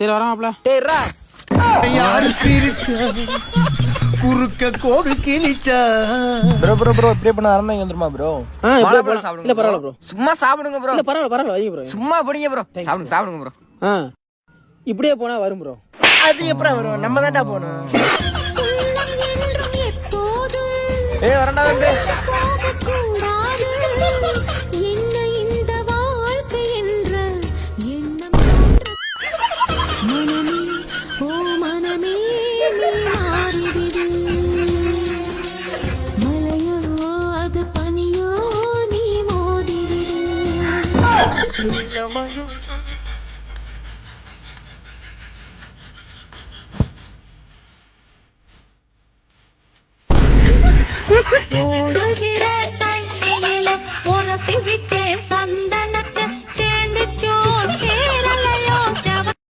சரி வராமப்ல. டேய்ரா யாரு பிரிச்சா குறுக்க கோடு கிழிச்சா. ப்ரோ இப்படியே பண்ண ஆரம்பிங்க வந்துருமா ப்ரோ? வாழைப்பழம் சாப்பிடுங்க. இல்ல பரவாயில்ல ப்ரோ. சும்மா சாப்பிடுங்க ப்ரோ. இல்ல பரவாயில்ல வைங்க ப்ரோ. சும்மா படிங்க ப்ரோ. சாப்பிடுங்க ப்ரோ. இப்படியே போனா வரும் ப்ரோ. அது எப்பறம் வரும்? நம்ம தான்டா போணும். ஏய் வரண்டா தம்பி.